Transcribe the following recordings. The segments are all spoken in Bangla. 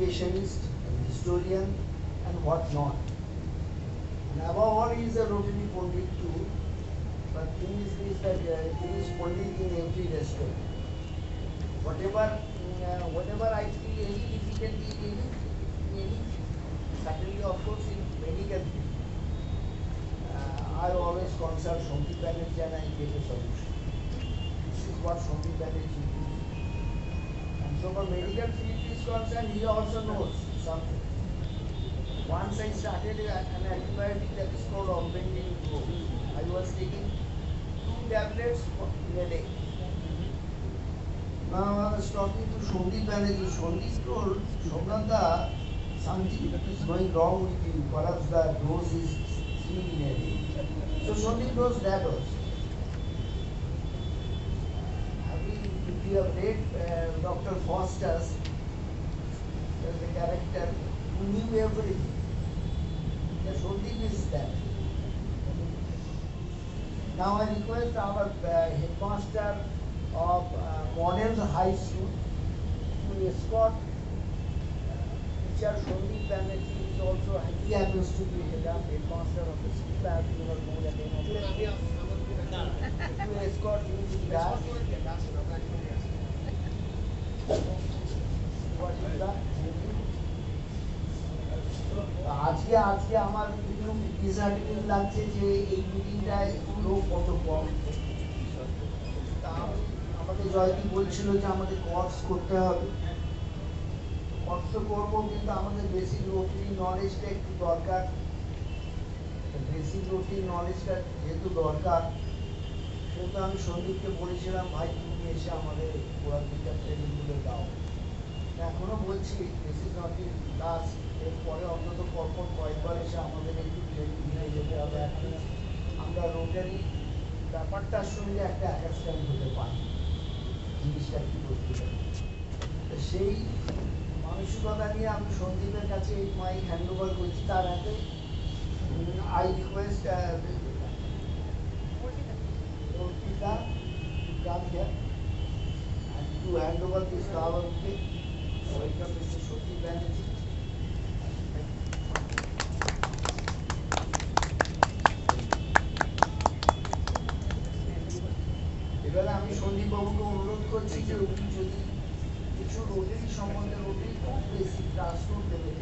educationist, a historian, and what not. And above all, he is a Rotary Pundit too. But thing is this, that he is Pundit in every restaurant. Whatever I feel any difficulty in any, certainly of course in medical field, I always consult Sandip Banerjee and I get a solution. This is what Sandip Banerjee does. And so for medical field is concerned, he also knows something. Once I started an antibiotic that is called augmentin growth. I was taking 2 tablets in a day. Now I was talking to Sandip Banerjee. Sandip told Somnatha, something is going wrong with you. Perhaps the dose is 3 in a day. So Sandip knows that also. If you have read Dr. Foster's, there's a character who knew everything. The Sandip is that. Now I request our headmaster of Model High School to escort teacher Sandip Banerjee, is also, he happens to be headmaster of the school. I do not know the name of the school. To escort him to that. What is that? আজকে আমার একটু ডিসঅ্যাডভান্টেজ লাগছে যে এই মিটিংটায় লোক কত কম। আমাকে জয়দীপ বলছিল যে আমাদের কোর্স করতে হবে, কোর্স করবো, কিন্তু আমাদের বেসিক রোটারি নলেজটা একটু দরকার। বেসিক রোটারি নলেজটা যেহেতু দরকার, সেহেতু আমি সন্দীপকে বলেছিলাম, ভাই তুমি এসে আমাদের পুরো 2টা ট্রেনিংগুলো দাও। এখনো বলছি this is not the last, এরপরে অন্তত পরপর কয়েকবার এসে আমাদের একটু ট্রেনিং দিয়ে যেতে হবে। আমরা রোটারি ব্যাপারটার সঙ্গে একটা অ্যাটাচমেন্ট হতে পারি, জিনিসটা কি করতে পারি। তো সেই মানসিকতা নিয়ে আমি সন্দীপের কাছে এই মাইক হ্যান্ড ওভার করছি। তার আগে I request Orpita to come here and to hand over this flower bouquet. Welcome Mr. Sandip Banerjee. এবারে আমি সন্দীপ বাবুকে অনুরোধ করছি যে উনি যদি কিছু রোটারি সম্বন্ধে, রোটারি খুব বেশি ট্রান্সপোর্ট দেবে,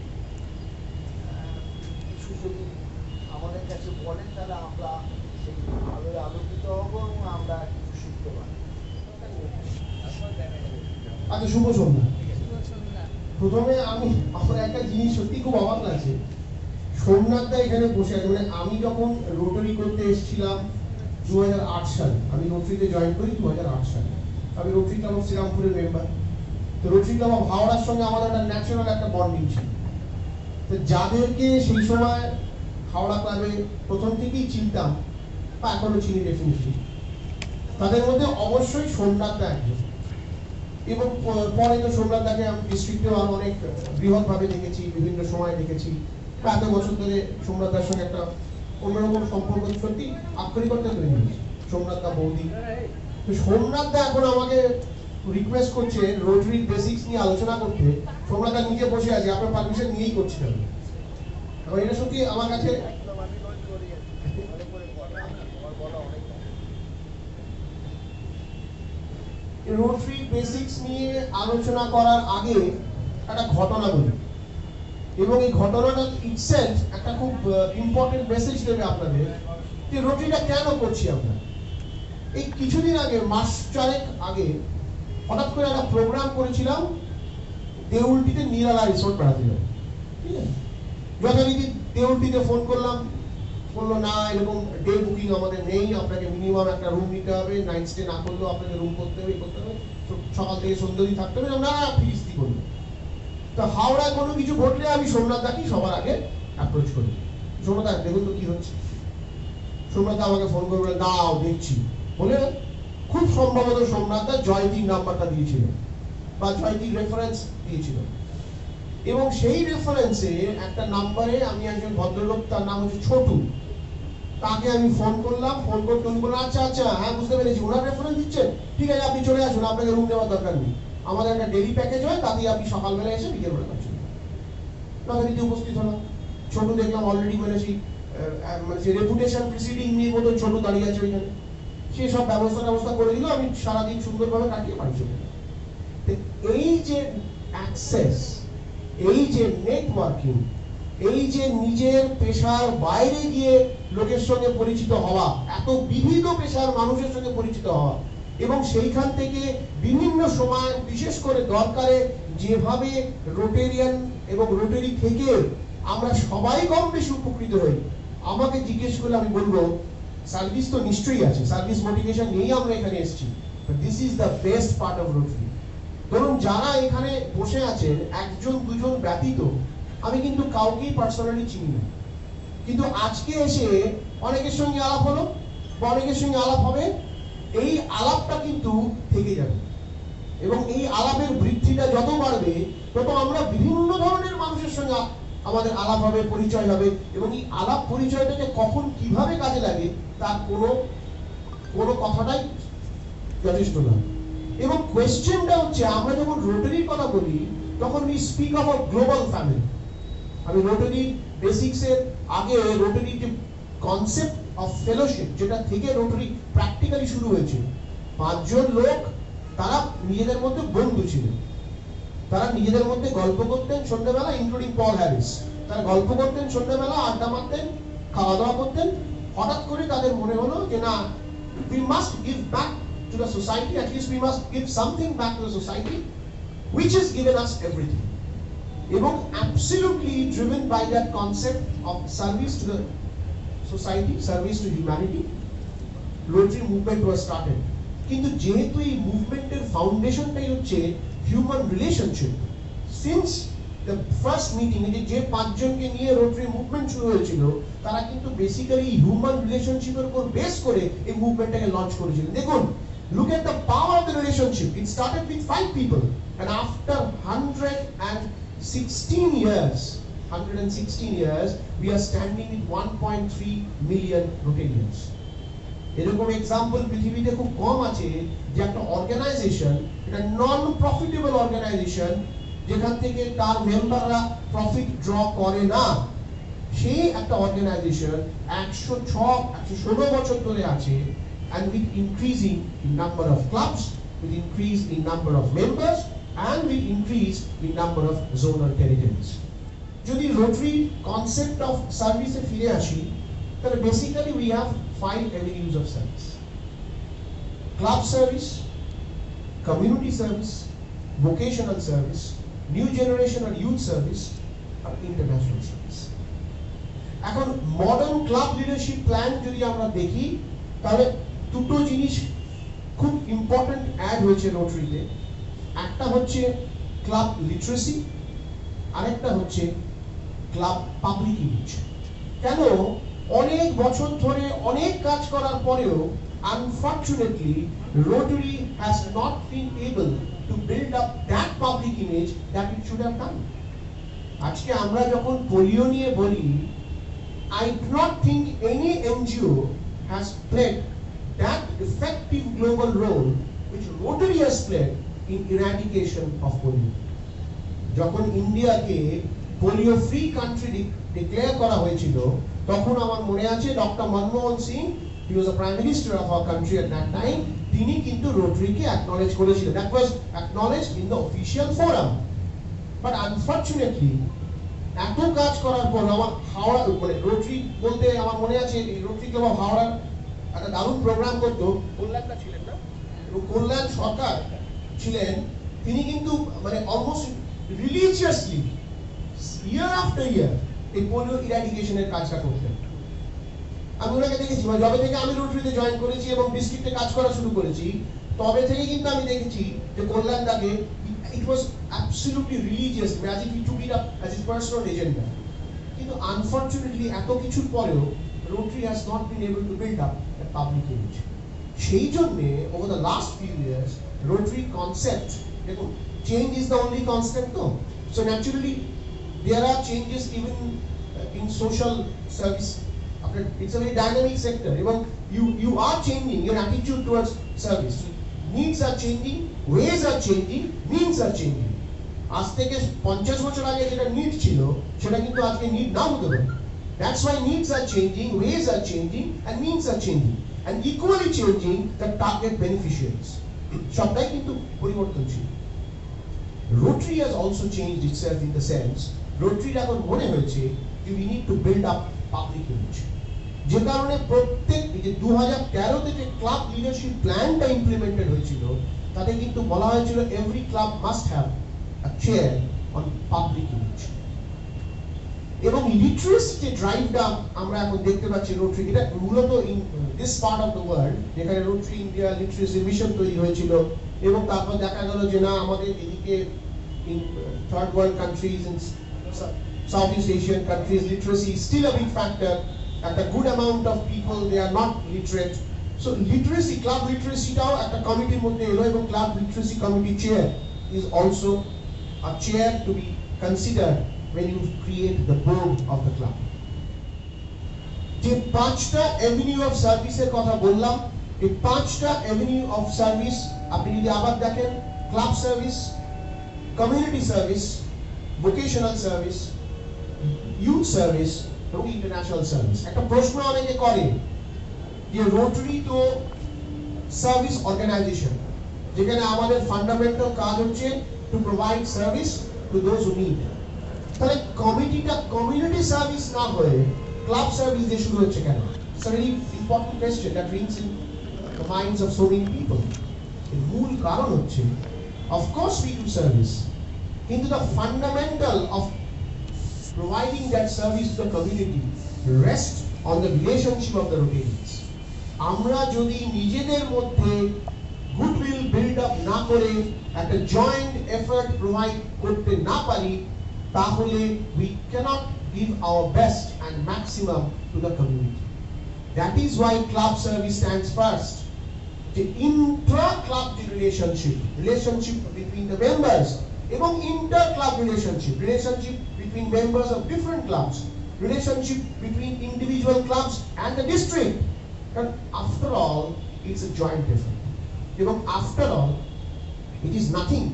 কিছু যদি আমাদের কাছে বলেন, তাহলে আমরা সেই আলোয় আলোকিত হব এবং আমরা কিছু শিখতে পারি। আচ্ছা, শুভ সন্ধ্যা। প্রথমে আমার একটা জিনিস সত্যি খুব অবাক লাগছে, সোমনাথদা এখানে বসে আছে। মানে আমি যখন রোটারি করতে এসেছিলাম 2008 সালে, আমি রোটারিতে জয়েন করি 2008 সালে। আমি রোটারি ক্লাব অফ শ্রীরামপুরের মেম্বার। তো রোটারি ক্লাব অফ হাওড়ার সঙ্গে আমাদের একটা ন্যাচারাল একটা বন্ডিং ছিল। তো যাদেরকে সেই সময় হাওড়া ক্লাবে প্রথম থেকেই চিনতাম, বা এখনো চিনি ডেফিনেটলি, তাদের মধ্যে অবশ্যই সোমনাথদা একজন। এবং পরে তো সোমনাথদাকে আমি ডিস্ট্রিক্টেও আরো অনেক বৃহৎভাবে দেখেছি, বিভিন্ন সময় দেখেছি। এত বছর ধরে সোমনাথদার সঙ্গে একটা অন্যরকম সম্পর্ক সত্যি আক্ষরিকতা তৈরি হয়েছে। সোমনাথদা বৌদি, তো সোমনাথদা এখন আমাকে রিকোয়েস্ট করছে রোটারি বেসিক্স নিয়ে আলোচনা করতে। সোমনাথদা নিজে বসে আছে, আপনার পারমিশন নিয়েই করছিলাম। এখন এটা সত্যি আমার কাছে রোটারি বেসিক্স নিয়ে আলোচনা করার আগে একটা ঘটনা বলি, এবং এই ঘটনাটা ইটসেলফ একটা খুব ইম্পর্টেন্ট মেসেজ দেবে আপনাদের যে রোটারিটা কেন করছি আমরা। এই কিছুদিন আগে, মাস 4 আগে, হঠাৎ করে একটা প্রোগ্রাম করেছিলাম দেউলটিতে নিরালা রিসোর্ট বেড়াতে যাবো। ঠিক আছে, যথারীতি দেউলটিতে ফোন করলাম, বললো না এরকম ডে বুকিং আমাদের নেই, আপনাকে মিনিমাম একটা রুম নিতে হবে, নাইট স্টে না করলেও আপনাকে রুম করতে হবে, করতে হবে, সকাল থেকে সন্ধ্যা থাকতে হবে। আমরা ফিরিস্তি করবো। তো হাওড়ায় কোনো কিছু ঘটলে আমি সোমনাথদাকে সবার আগে অ্যাপ্রোচ করি, সোমনাথদা দেখুন তো কি হচ্ছে। সোমনাথদা আমাকে ফোন করে বলে দাও দেখছি, বলে খুব সম্ভবত সোমনাথদা জয়দীপ নাম্বারটা দিয়েছিল বা জয়দীপ রেফারেন্স দিয়েছিল, এবং সেই রেফারেন্সে একটা নাম্বারে আমি একজন ভদ্রলোক, তার নাম হচ্ছে ছোটু, তাকে আমি ফোন করলাম। ফোন করতে উনি বললেন আচ্ছা আচ্ছা হ্যাঁ বুঝতে পেরেছি, ওনার রেফারেন্স দিচ্ছেন, ঠিক আছে আপনি চলে আসুন, আপনাকে রুম নেওয়ার দরকার নেই, আমাদের একটা ডেলি প্যাকেজ হয়, তাতেই আপনি সকালবেলা এসে বিকেলবেলা পাচ্ছেন। যথারীতি উপস্থিত হলাম। ছোট দেখলাম অলরেডি মানে সেই রেপুটেশন প্রিসিডিং নিয়ে মতো ছোট দাঁড়িয়ে আছে ওইখানে, সে সব ব্যবস্থা করে দিল, আমি সারাদিন সুন্দরভাবে কাটিয়ে বাড়ি চলে গেলাম। এই যে অ্যাক্সেস, এই যে নেটওয়ার্কিং, এই যে নিজের পেশার বাইরে গিয়ে লোকের সঙ্গে পরিচিত হওয়া, এত বিবিধ পেশার মানুষের সঙ্গে পরিচিত হওয়া, এবং সেইখান থেকে বিভিন্ন সময় বিশেষ করে দরকারে যেভাবে রোটেরিয়ান এবং রোটারি থেকে আমরা সবাই কম বেশি উপকৃত হই। আমাকে জিজ্ঞেস করলে আমি বলবো সার্ভিস তো নিশ্চয়ই আছে, সার্ভিস মোটিভেশন নিয়েই আমরা এখানে এসেছি, but this is the best part of rotary. ধরুন যারা এখানে বসে আছেন একজন দুজন ব্যতীত আমি কিন্তু কাউকেই পার্সোনালি চিনি না, কিন্তু আজকে এসে অনেকের সঙ্গে আলাপ হলো বা অনেকের সঙ্গে আলাপ হবে, এই আলাপটা কিন্তু থেকে যাবে এবং এই আলাপের বৃদ্ধিটা যত বাড়বে তত আমরা বিভিন্ন ধরনের মানুষের সঙ্গে আমাদের আলাপ হবে, পরিচয় হবে, এবং এই আলাপ পরিচয়টাকে কখন কিভাবে কাজে লাগে তার কোনো কথাটাই যথেষ্ট নয়। এবং কোয়েশ্চেনটা হচ্ছে আমরা যখন রোটারির কথা বলি তখন we speak of a global family. আমি রোটারি বেসিক্সের আগে রোটারি যে কনসেপ্ট অফ ফেলোশিপ, যেটা থেকে রোটারি প্র্যাকটিক্যালি শুরু হয়েছে, 5 জন লোক তারা নিজেদের মধ্যে বন্ধু ছিলেন, তারা নিজেদের মধ্যে গল্প করতেন সন্ধ্যাবেলা, ইনক্লুডিং পল হ্যারিস, তারা গল্প করতেন সন্ধ্যাবেলা, আড্ডা মারতেন, খাওয়া দাওয়া করতেন। হঠাৎ করে তাদের মনে হলো যে না, we must give back to the society, at least we must give something back to the society which has given us everything. এবং absolutely driven by that concept of service to the society, service to humanity, Rotary movement was started. কিন্তু যেহেতু এই মুভমেন্টের ফাউন্ডেশনটাই হচ্ছে human relationship, since the first meeting যে 5 জনকে নিয়ে রোটারি মুভমেন্ট শুরু হয়েছিল, তারা কিন্তু বেসিক্যালি হিউম্যান রিলেশনশিপের উপর বেস করে এই মুভমেন্টটাকে লঞ্চ করেছিলেন। দেখুন, look at the power of the relationship. It started with 5 people, and after 116 years we are standing with 1.3 million Rotarians. এরকম এক্সাম্পল পৃথিবীতে খুব কম আছে যে একটা অর্গানাইজেশন, এটা নন প্রফিটেবল অর্গানাইজেশন, যেখান থেকে তার মেম্বাররা প্রফিট ড্র করে না, সেই একটা অর্গানাইজেশন 116 বছর ধরে আছে, and with increasing in number of clubs, with increase in number of members, and with increase in number of zonal territories. যদি রোটারি কনসেপ্ট অফ সার্ভিসে ফিরে আসি, তাহলে basically we have 5 avenues of service: club service, community service, vocational service, new generation or youth service, or international service. এখন মডার্ন ক্লাব লিডারশিপ প্ল্যান যদি আমরা দেখি, তাহলে দুটো জিনিস খুব ইম্পর্টেন্ট অ্যাড হয়েছে রোটারিতে। একটা হচ্ছে ক্লাব লিটারেসি, আরেকটা হচ্ছে ক্লাব পাবলিক ইমেজ। কেন অনেক বছর ধরে অনেক কাজ করার পরেও unfortunately rotary has not been able to build up that public image that it should have done. আজকে আমরা যখন পোলিও নিয়ে বলি, I do not think any NGO has played that effective global role which Rotary has played in eradication of polio. যখন ইন্ডিয়াকে পোলিও ফ্রি কান্ট্রি ডিক্লেয়ার করা হয়েছিল, তখন আমার মনে আছে doctor Manmohan Singh, he was the prime minister of our country at that time, তিনি কিন্তু রোটারিকে অ্যাকনলেজ করেছিলেন। that was acknowledged in the official forum, but unfortunately এত কাজ করার পর আমার হাওড়া মানে রোটারি বলতে আমার মনে আছে রোটারি ক্লাব অফ হাওড়া একটা দারুণ প্রোগ্রাম করতো, কল্যাণটা ছিলেন না, কল্যাণ সরকার ছিলেন, তিনি কিন্তু মানে অলমোস্ট রিলিজিয়াসলি ইয়ার আফটার ইয়ার এই পোলিও ইরাডিকেশনের কাজটা করতেন। আমি ওনাকে দেখেছি, মানে যবে থেকে আমি রোটারিতে জয়েন করেছি এবং ডিস্ট্রিক্টে কাজ করা শুরু করেছি, তবে থেকে কিন্তু আমি দেখেছি যে কল্যাণটাকে it was absolutely religious, as if he took it up as his personal agenda. কিন্তু unfortunately এত কিছুর পরেও Rotary has not been able to build up a public image. সেই জন্যে over the last few years Rotary concept, দেখুন, change is the only constant though, so naturally there are changes even in social service. It's a very dynamic sector, এবং you are changing your attitude towards service. Needs are changing, ways are changing, means are changing. আজ থেকে 50 বছর আগে যেটা নিড ছিল সেটা কিন্তু আজকে নিড না হতে পারে। That's why needs are changing, ways are changing, and means are changing, and equally changing the target beneficiaries. সবটাই কিন্তু পরিবর্তনশীল। Rotary has also changed itself in the sense, Rotary এখন মনে হয়েছে যে we need to build up public image. যে কারণে প্রত্যেক যে 2013 যে ক্লাব লিডারশিপ প্ল্যানটা ইমপ্লিমেন্টেড হয়েছিল তাতে কিন্তু বলা হয়েছিল every club must have a chair on public image. এবং লিটারেসি যে ড্রাইভটা আমরা এখন দেখতে পাচ্ছি রোটারি, এটা মূলত in this part of the world যেখানে রোটারি ইন্ডিয়া লিটারেসি মিশন তৈরি হয়েছিল, এবং তারপর দেখা গেল যে না আমাদের এদিকে in third world countries in south east Asian countries literacy still a big factor, একটা good amount of people they are not literate. So literacy club লিটারেসিটাও একটা কমিটির মধ্যে এলো, এবং club literacy committee chair is also a chair to be considered when you create the board of the club. যে পাঁচটা এভিনিউ অফ সার্ভিসের কথা বললাম, এই পাঁচটা এভিনিউ অফ সার্ভিস আপনি যদি আবার দেখেন, club service, community service, vocational service, youth service এবং ইন্টারন্যাশনাল সার্ভিস। একটা প্রশ্ন অনেকে করে যে রোটারি তো সার্ভিস অর্গানাইজেশন, যেখানে আমাদের ফান্ডামেন্টাল কাজ হচ্ছে to provide service to those who need. তাহলে কমিটিটা কমিউনিটি সার্ভিস না হয়ে ক্লাব সার্ভিস দিয়ে শুরু হচ্ছে কেন? It's a very important question that rings in the minds of so many people. এর মূল কারণ হচ্ছে, of course we do service, কিন্তু the fundamental of providing that service to the community rests on the relationship of the Rotarians. আমরা যদি নিজেদের মধ্যে গুডউইল বিল্ড আপ না করে একটা জয়েন্ট এফর্ট প্রোভাইড করতে না পারি, তাহলে we cannot give our best and maximum to the community. That is why club service stands first. The intra-club relationship between the members, এবং inter-club relationship between members of different clubs, relationship between individual clubs and the district. And after all, it's a joint effort. এবং after all, it is nothing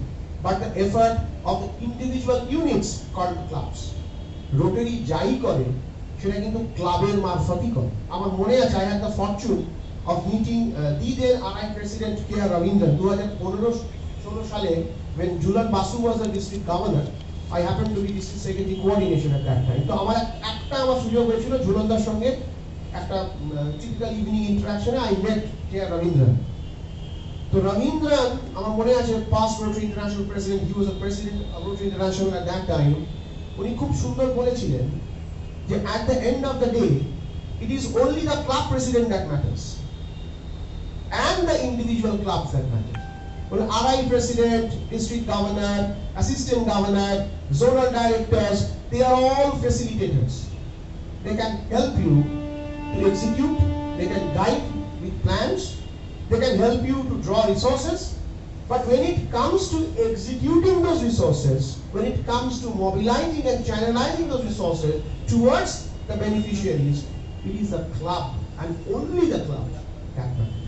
but the effort of the individual units called clubs. Rotary যাই করে সেটা কিন্তু ক্লাবের মারফতই করে। আমার মনে আছে, I had the fortune of meeting the then RI President K.R. Ravindran 2015-16 সালে when Julan Basu was the district governor. I happened to be district secretary coordination at that time. তো আমার আমার সুযোগ হয়েছিল ঝুলনদার সঙ্গে একটা typical evening interaction I met K.R. Ravindran. তো Ravindran, আমার মনে আছে, past Rotary International President, he was a president of Rotary International at that time. উনি খুব সুন্দর বলেছিলেন যে at the end of the day, it is only the club president that matters and the individual clubs that matter. Well, RI president, district governor, assistant governor, zonal directors, they are all facilitators. They can help you to execute, they can guide with plans, they can help you to draw resources, but when it comes to executing those resources, when it comes to mobilizing and channelizing those resources towards the beneficiaries, it is the club and only the club that matters.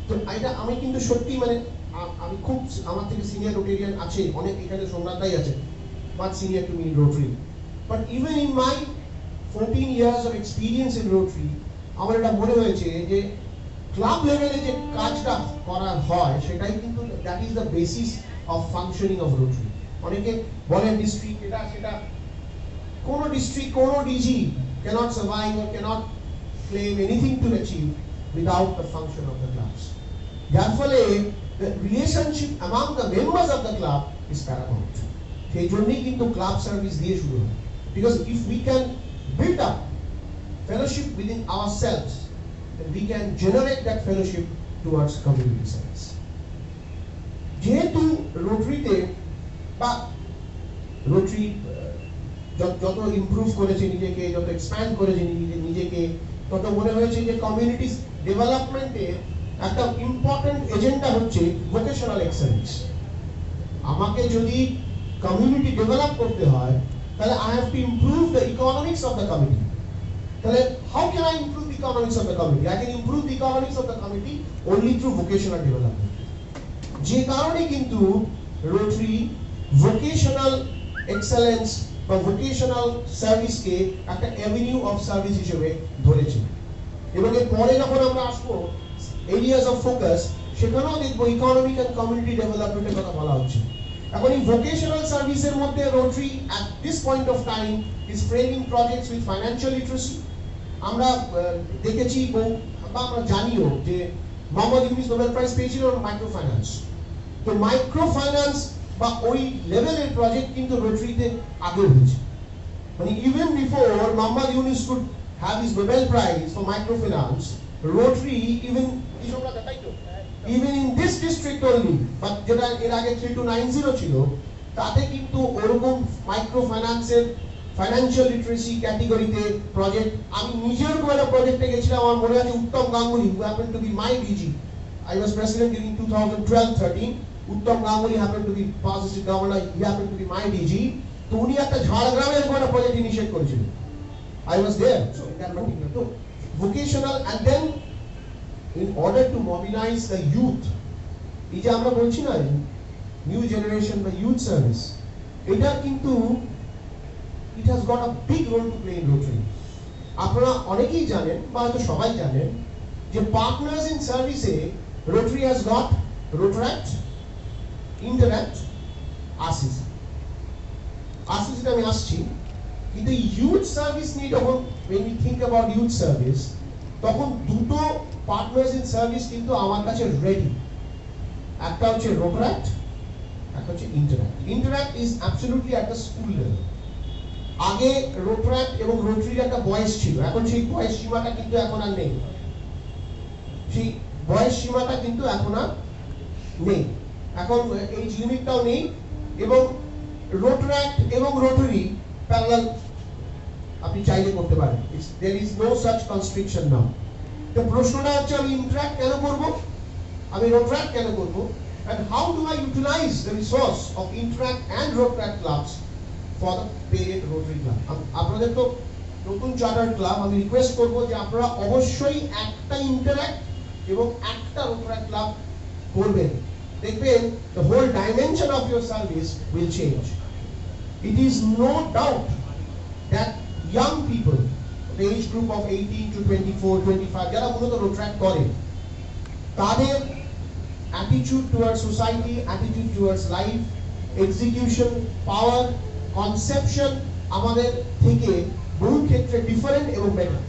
তো এটা আমি কিন্তু সত্যি মানে আমি খুব আমার থেকে সিনিয়র রোটেরিয়ান আছে অনেক, এখানে সোমনাথদাই আছে, much senior to me in Rotary, but even in my 14 years of experience in Rotary, আমার এটা মনে হয়েছে যে ক্লাব লেভেলে যে কাজটা করা হয় সেটাই কিন্তু that is the basis of functioning of Rotary. অনেকে বলেন ডিস্ট্রিক্ট এটা সেটা, কোনো ডিস্ট্রিক্ট কোনো DG cannot survive or cannot claim anything to achieve without the function of the clubs. যার ফলে the relationship among the members of the club is paramount. সেই জন্যই কিন্তু ক্লাব সার্ভিস দিয়ে শুরু হয়, because if we can build up fellowship within ourselves, we can generate that fellowship towards community service. যেহেতু রোটারিতে বা রোটারি যত ইমপ্রুভ করেছে নিজেকে, যত এক্সপ্যান্ড করেছে নিজেকে, তত মনে হয়েছে যে কমিউনিটি ডেভেলপমেন্টে একটা ইম্পর্টেন্ট এজেন্ডা হচ্ছে ভোকেশনাল এক্সেলেন্স। আমাকে যদি কমিউনিটি ডেভেলপ করতে হয় তাহলে I have to improve the economics of the community. তাহলে how can I improve the economics of the community? I can improve the economics of the community only through vocational development. যে কারণে কিন্তু রোটারি ভোকেশনাল এক্সেলেন্স বা ভোকেশনাল সার্ভিসকে একটা অ্যাভিনিউ অফ সার্ভিস হিসেবে ধরেছে। এবং এর পরে যখন আমরা আসবো এরিয়াস অফ ফোকাস, সেখানেও দেখবো ইকোনমিক এন্ড কমিউনিটি ডেভেলপমেন্টের কথা বলা হচ্ছে। এখন এই ভোকেশনাল সার্ভিসের মধ্যে rotary at this point of time is framing projects with financial literacy। আমরা দেখেছি বা আমরা জানিও যে মোহাম্মদ ইউনুস নোবেল প্রাইজ পেয়েছিল মাইক্রো ফাইন্যান্স। তো মাইক্রো ফাইন্যান্স বা ওই লেভেলের প্রজেক্ট কিন্তু রোটারিতে আগে হয়েছে। মানে even before Mohammad Yunus could have his Nobel prize for micro finance, rotary even in this district only, but যেটা এর আগে 3290 ছিল, তাতে কিন্তু ওরকম মাইক্রো ফাইন্যান্সের ফাইন্যান্সিয়াল লিটারেসি ক্যাটাগরিতে প্রজেক্ট, আমি নিজের একটা প্রজেক্টে গেছিলাম, আমার মনে আছে উত্তম Ganguly, who happened to be my DG, I was president during 2012-13, Uttam Ganguly happened to be past district governor, he happened to be my DG, তো উনি একটা ঝাড়গ্রামের একটা প্রজেক্ট ইনিশিয়েট করেছিলেন, I was there, so in that particular, so vocational, and then in order to mobilize the youth, এই যে আমরা বলছি না নিউ জেনারেশন বা ইউথ সার্ভিস, এটা কিন্তু it has got a big role to play in Rotary। আপনারা অনেকেই জানেন বা হয়তো সবাই জানেন যে পার্টনার্স ইন সার্ভিসে Rotary has got Rotaract, Interact, RCC। RCC আমি আসছি, কিন্তু ইউথ সার্ভিস নিয়ে যখন when we think about youth service, তখন দুটো পার্টনার্স ইন সার্ভিস কিন্তু আমার কাছে রেডি। একটা হচ্ছে রোটারাক্ট, একটা হচ্ছে ইন্টারাক্ট। ইন্টারাক্ট ইজ অ্যাবসলিউটলি একটা স্কুল লেভেল। আগে রোটারাক্ট এবং রোটারির একটা বয়স ছিল, এখন সেই বয়স সীমাটা কিন্তু এখন আর নেই, সেই বয়স সীমাটা কিন্তু এখন আর নেই, এখন এই লিমিটটাও নেই। এবং রোটারাক্ট এবং রোটারি প্যারালাল আপনি চাইলে করতে পারেন, there is no such constriction now। তো প্রশ্নটা হচ্ছে আমি ইন্টারাক্ট কেন করব, আমি রোটারাক্ট কেন করব, and how do I utilize the resource of interact and rotaract clubs for the parent Rotary club। আপনাদের তো নতুন চার্টার ক্লাব, আমি রিকোয়েস্ট করব যে আপনারা অবশ্যই একটা ইন্টারাক্ট এবং একটা রোটারাক্ট ক্লাব করবেন, দেখবেন the whole dimension of your service will change। It is no doubt that young people, the age group of 18 to 24, 25, যারা মূলত রোটারাক্ট করে, তাদের attitude towards society, attitude towards life, execution, power, conception আমাদের থেকে বহু ক্ষেত্রে ডিফারেন্ট এবং বেটার।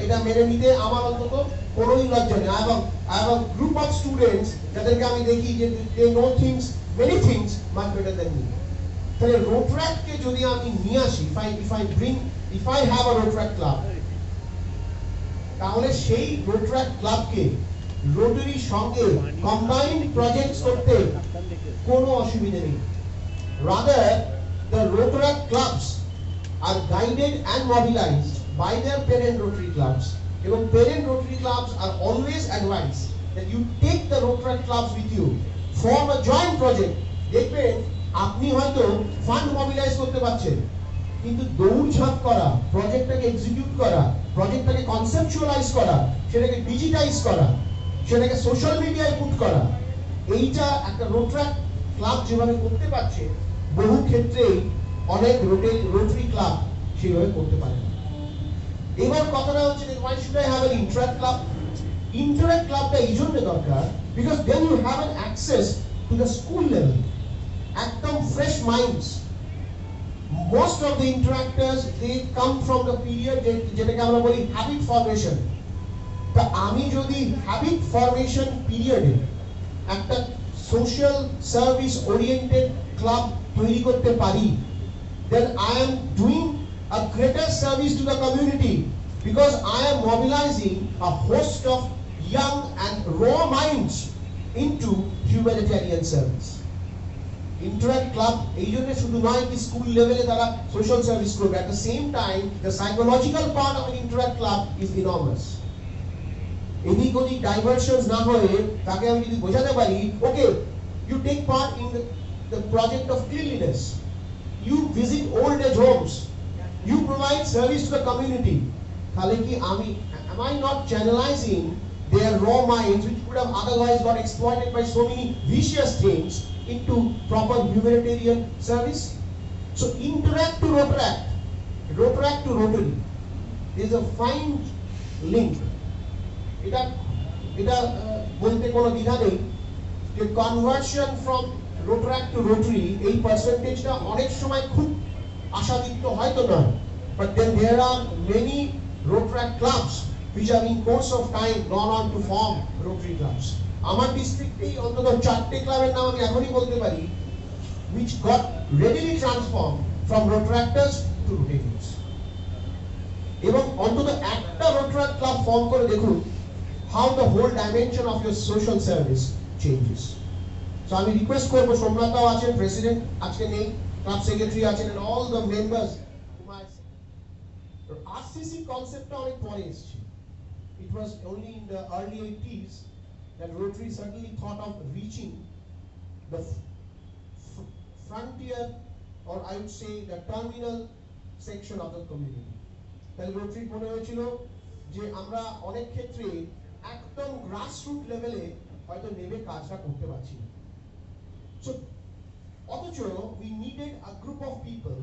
এটা মেনে নিতে আমার অন্তত কোনোই লজ্জা নেই। I have a group of students যাদেরকে আমি দেখি যে they know things, many things much better than me। তাহলে রোটারাক্টকে যদি আমি নিয়ে আসি, if I have a Rotaract club, তাহলে সেই Rotaract ক্লাবকে রোটারির সঙ্গে কম্বাইন্ড প্রজেক্টস করতে কোনো অসুবিধা নেই। Rather, the Rotaract clubs are guided and mobilized by their parent Rotary clubs, এবং parent Rotary clubs are always advised that you take the Rotaract clubs with you, form a joint project। দেখবেন আপনি হয়তো ফান্ড মোবিলাইজ করতে পারছেন, কিন্তু দৌড়ঝাঁপ করা, প্রজেক্টটাকে এক্সিকিউট করা, প্রজেক্টটাকে কনসেপচুয়ালাইজ করা, সেটাকে ডিজিটাইজ করা, সেটাকে সোশ্যাল মিডিয়ায় পুট করা, এইটা একটা রোটারাক্ট ক্লাব যেভাবে করতে পারছে, বহু ক্ষেত্রেই অনেক রোটারি ক্লাব সেইভাবে করতে পারে না। এবার কথাটা হচ্ছে যে why should I have an interact club? Interact ক্লাবটা এই জন্য দরকার because then you have an access to the school level, একদম fresh minds। Most of the interactors they come from the period যেটাকে আমরা বলি habit formation। তা আমি যদি habit formation পিরিয়ডে একটা social service oriented club তৈরি করতে পারি, then I am doing a greater service to the community because I am mobilizing a host of young and raw minds into humanitarian service। Interact club এই জন্য শুধু নয় কি স্কুল লেভেলে তারা সোশ্যাল সার্ভিস করবে, at the same time the psychological part of an interact club is enormous। এদিক ওদিক ডাইভারশনস না হয়ে তাকে আমি যদি বোঝাতে পারি, ওকে you take part in the project of cleanliness, you visit old age homes, you provide service to the community, তাহলে কি am I not channelizing their raw minds, which could have otherwise got exploited by so many vicious things into proper humanitarian service. So interact to Rotaract, Rotaract to Rotary. There is a fine link. এটা বলতে কোনো দ্বিধা নেই যে conversion from Rotaract to Rotary এই পার্সেন্টেজটা অনেক সময় খুব আশাতীত হয়তো নয়, but then there are many Rotaract clubs which have in course of time gone on to form Rotary clubs. আমার ডিস্ট্রিক্টেই অন্তত 4টে ক্লাবের নাম আমি এখনই বলতে পারি which got readily transformed from Rotaractors to Rotarians. এবং অন্তত একটা Rotaract club ফর্ম করে দেখুন how the whole dimension of your social service changes. So আমি রিকোয়েস্ট করব, সোমনাথও আছেন প্রেসিডেন্ট, আজকে নেই, ক্লাব সেক্রেটারি আছেন, and all the members. RCC কনসেপ্টটা অনেক পরে এসেছে. It was only in the early 80s that Rotary suddenly thought of reaching the frontier, or I would say the terminal section of the community. তাহলে Rotary মনে হয়েছিল যে আমরা অনেক ক্ষেত্রে একদম গ্রাসরুট লেভেলে হয়তো নেমে কাজটা করতে পারছি না। So অথচ we needed a group of people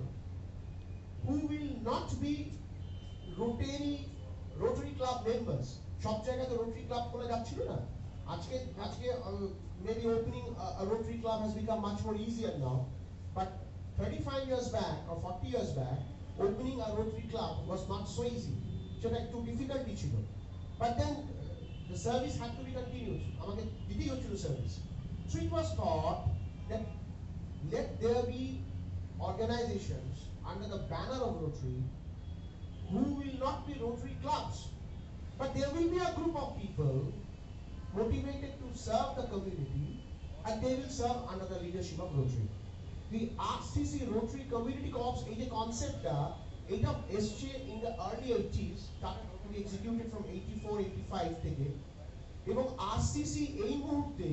who will not be Rotary club members. সব জায়গাতে Rotary club খোলা যাচ্ছিল না। আজকে maybe opening a Rotary club has become much more easier now, but 35 years back or 40 years back opening a Rotary club was not so easy. সেটা একটু ডিফিকাল্টি ছিল, but then the service had to be continued. আমাকে দিতেই হচ্ছিল service. So it was thought that let there be organizations under the banner of Rotary who will not be Rotary clubs, but there will be a group of people motivated to serve the community, and they will serve under the leadership of Rotary. The RCC Rotary Community Corps এই যে কনসেপ্টটা, এটা এসছে in the early 80s, started to be executed from 84-85 থেকে, এবং RCC এই মুহূর্তে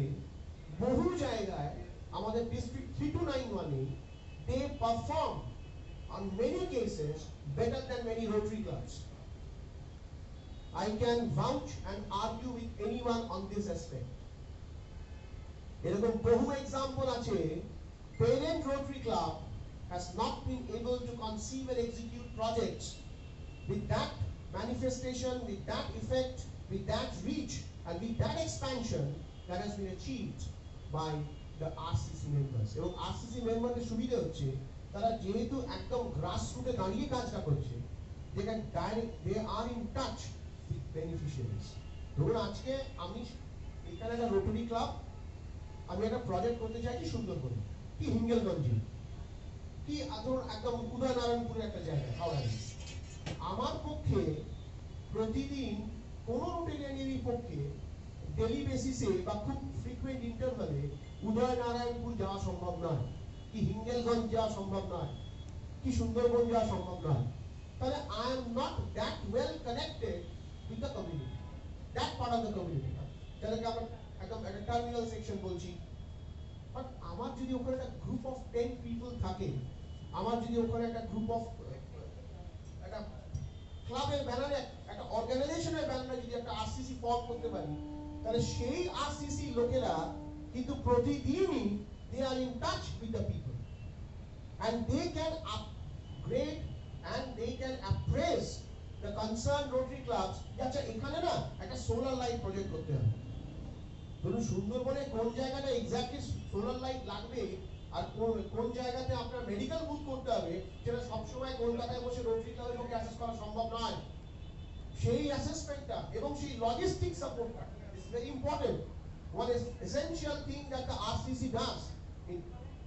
বহু জায়গায় আমাদের district 3291 they perform on many cases better than many Rotary clubs. I can vouch and argue with anyone on this aspect. এরকম বহু এক্সাম্পল আছে, parent Rotary club has not been able to conceive and execute projects with that manifestation, with that effect, with that reach, and with that expansion that has been achieved by the RCC members. এবং RCC মেম্বারদের সুবিধা হচ্ছে তারা যেহেতু একদম গ্রাসরুটে দাঁড়িয়ে কাজটা করছে, they are in touch with beneficiaries. ধরুন আজকে আমি এখানে একটা রোটারি ক্লাব, আমি একটা প্রজেক্ট করতে চাইছি সুন্দরবনে কি হিঙ্গলগঞ্জে কি ধরুন একদম উদয়নারায়ণপুরের একটা জায়গা হাওড়া। আমার পক্ষে প্রতিদিন কোন রোটারিয়ানেরই পক্ষে ডেলি বেসিসে বা খুব ফ্রিকুয়েন্ট ইন্টারভালে উদয়নারায়ণপুর যাওয়া সম্ভব নয়, কি হিঙ্গলগঞ্জ যাওয়া সম্ভব নয়, কি সুন্দরবন যাওয়া সম্ভব নয়। তাহলে I am not that well connected with the community, that part of the community. যেটাকে আমরা একদম একটা টার্মিনাল সেকশন বলছি, বাট আমার যদি ওখানে একটা গ্রুপ অফ 10 পিপল থাকে, আমার যদি ওখানে একটা গ্রুপ অফ একটা ক্লাবের ব্যানারে একটা অর্গানাইজেশনের ব্যানারে যদি একটা আরসিসি ফর্ম করতে পারি, তাহলে সেই আরসিসি লোকেরা কিন্তু প্রতিদিনই they are in touch with the people and they can upgrade and they can appraise the concerned Rotary clubs. আচ্ছা এখানে না একটা সোলার লাইট প্রজেক্ট করতে হবে, ধরুন সুন্দরবনে কোন জায়গাটা এক্স্যাক্টলি সোলার লাইট লাগবে আর কোন জায়গাতে আপনার মেডিকেল বুথ করতে হবে, সেটা সবসময় কলকাতায় বসে রোটারি ক্লাবের পক্ষে অ্যাসেস করা সম্ভব নয়। সেই অ্যাসেসমেন্টটা এবং সেই লজিস্টিক সাপোর্টটা is very important. One is essential thing that the RCC does is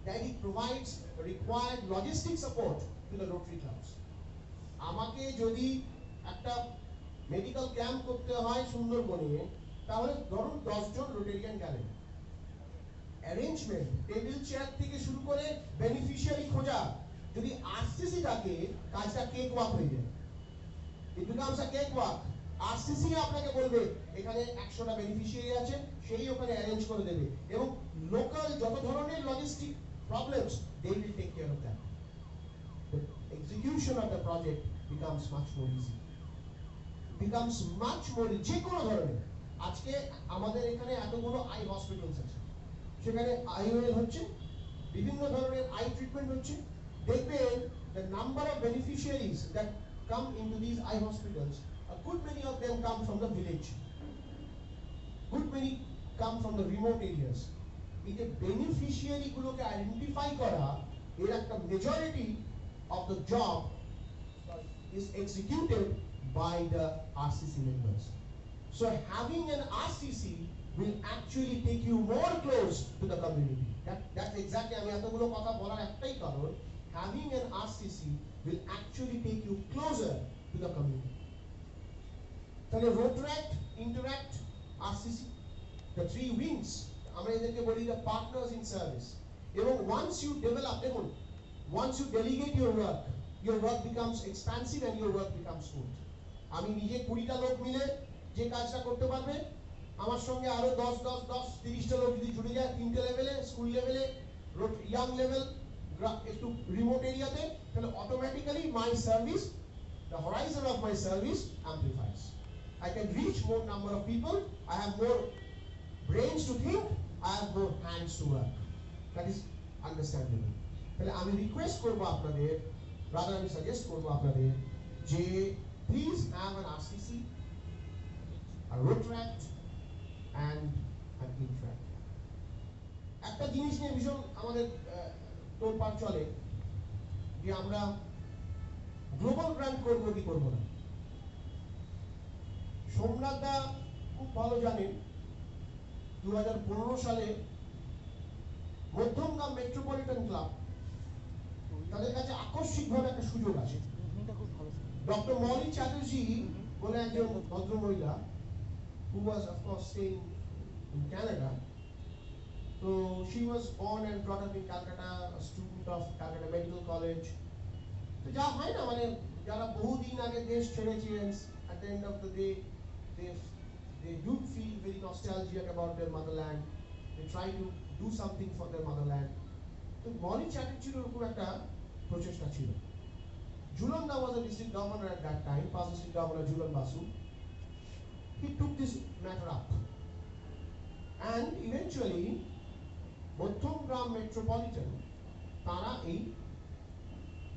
that it provides required logistic support to the Rotary clubs. আমাকে যদি একটা মেডিকেল ক্যাম্প করতে হয় সুন্দরবনে, তাহলে ধরুন 10 জন রোটেরিয়ান গেলেন, অ্যারেঞ্জমেন্ট টেবিল চেয়ার থেকে শুরু করে বেনিফিশিয়ারি খোঁজা, যদি আরসিসি থাকে কাজটা কেক ওয়াক হয়ে যায়। It becomes a cake walk. RCC আপনাকে বলবে এখানে 100টা বেনিফিশিয়ারি আছে, সেই ওখানে অ্যারেঞ্জ করে দেবে, এবং লোকাল যত ধরনের logistic problems they will take care of that. The execution of the project becomes much more easy. Becomes much more যে কোনো ধরনের আজকে আমাদের এখানে এতগুলো আই হসপিটালস আছে, সেখানে আইওএল হচ্ছে, বিভিন্ন ধরনের আই ট্রিটমেন্ট হচ্ছে। দেখবেন the number of beneficiaries that come into these eye hospitals, a good many of them come from the village, good many come from the remote areas. এই যে বেনিফিশিয়ারি গুলোকে আইডেন্টিফাই করা, এর একটা majority of the job is executed by the RCC members. So having an RCC will actually take you more close to the community. That's exactly, আমি এতগুলো কথা বলার একটাই কারণ, having an RCC will actually take you closer to the community. তাহলে Rotaract, Interact, RCC, the three wings, আমরা এদেরকে বলি the partners in service. এবং once you develop, দেখুন, once you delegate your work becomes expansive and your work becomes good. আমি নিজে 20টা লোক মিলে যে কাজটা করতে পারবে, আমার সঙ্গে আরো 10-30টা লোক যদি জুড়ে যায় 3টে লেভেলে, স্কুল লেভেলে, ইয়াং লেভেল, একটু রিমোট এরিয়াতে, তাহলে automatically my service, the horizon of my service amplifies. I can reach more number of people, I have more brains to think, I have more hands to work. That is understandable. তাহলে আমি রিকোয়েস্ট করব আপনাদের, রাদার আমি সাজেস্ট করব আপনাদের যে please have an RCC, a Rotaract and an Interact. একটা জিনিস নিয়ে ভীষণ আমাদের তোলপাড় চলে যে আমরা গ্লোবাল গ্রান্ট করব কি করব না। সোমনাথদা খুব ভালো জানেন 2015 সালে মধ্যমগ্রাম মেট্রোপলিটন ক্লাব, তাদের কাছে আকস্মিকভাবে একটা সুযোগ আছে। ডক্টর মলি চ্যাটার্জি বলে একজন ভদ্রমহিলা, who was of course staying in Canada. So she was born and brought up in Calcutta, a student of Calcutta Medical College. তো যা হয় না, মানে যারা বহুদিন আগে দেশ ছেড়েছিলেন, at the end of the day they do feel very nostalgic about their motherland. They try to do something for their motherland. তো মলি চ্যাটার্জির ওরকম একটা প্রচেষ্টা ছিল। Julanda was a district governor at that time, past district governor Julan Basu. He took this matter up, and eventually Mothomgram Metropolitan তারা এই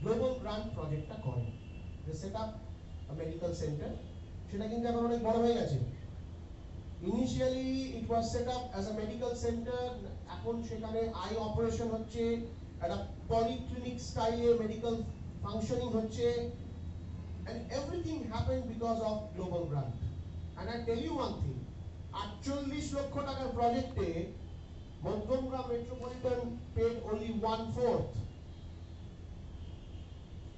গ্লোবাল গ্রান্ট প্রজেক্টটা করে। They set up a medical center, সেটা কিন্তু এখন অনেক বড় হয়ে গেছে। Initially it was set up as a medical center, এখন সেখানে আই অপারেশন হচ্ছে, একটা পলিক্লিনিক স্টাইলে মেডিকেল functioning হচ্ছে, and everything happened because of global grant. And I tell you one thing, 48 লক্ষ টাকার প্রজেক্টে Madhyamgram metropolitan paid only 1/4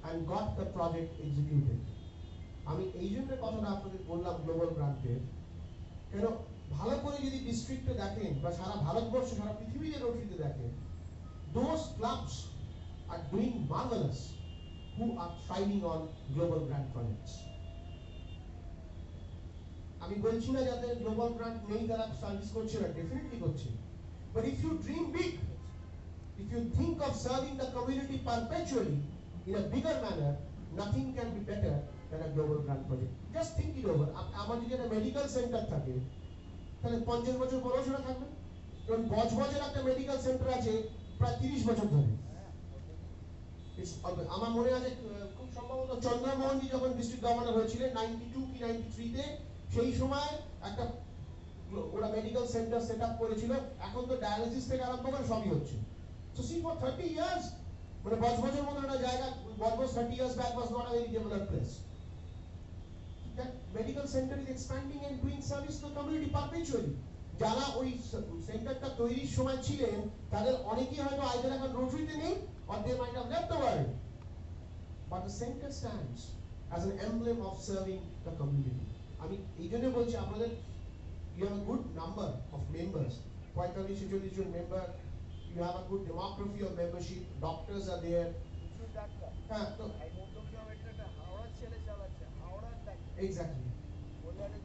and got the project executed. আমি এই জন্য কথাটা আপনাদের বললাম গ্লোবাল গ্রান্টের, কেন ভালো করে যদি ডিস্ট্রিক্টে দেখেন বা সারা ভারতবর্ষ, সারা পৃথিবীতে রোটারিতে দেখেন, those clubs are doing marvelous who are thriving on global grant projects. আমি বলছি না যাদের গ্লোবাল গ্রান্ট নেই তারা সার্ভিস করছে না, ডেফিনেটলি করছে, but if you dream big, if you think of serving the community perpetually in a bigger manner, nothing can be better than a global grant project. Just think it over. আমার যদি একটা মেডিকেল সেন্টার থাকে তাহলে 50 বছর পরেও সেটা থাকবে, কারণ বজবজের একটা মেডিকেল সেন্টার আছে প্রায় 30 বছর ধরে। আমার মনে আছে খুব সম্ভবত চন্দ্রমোহনজি যখন ডিস্ট্রিক্ট গভর্নর হয়েছিলেন 92 কি 93 তে, সেই সময় একটা ওরা মেডিকেল সেন্টার সেট আপ করেছিল। এখন তো ডায়ালিসিস থেকে আরম্ভ করে সবই হচ্ছে। So see, for 30 years, মানে বজবজের মতো একটা জায়গা, Budge Budge 30 years back was not a very developed place. That medical center is expanding and doing service to the community perpetually. যারা ওই সেন্টারটা তৈরির সময় ছিলেন তাদের অনেকেই হয়তো আইদার এখন রোটারিতে নেই, or they might have left the world, but the center stands as an emblem of serving the community. আমি এই জন্য বলছি আপনাদের, you have a good number of members, 45-46 জন member, you have a good demography of membership, doctors are there. হ্যাঁ, তো এই মধ্যমগ্রাম একটা হাওড়া ছেলে চালাচ্ছে, হাওড়ার ডাক্তার, এক্স্যাক্টলি বলারে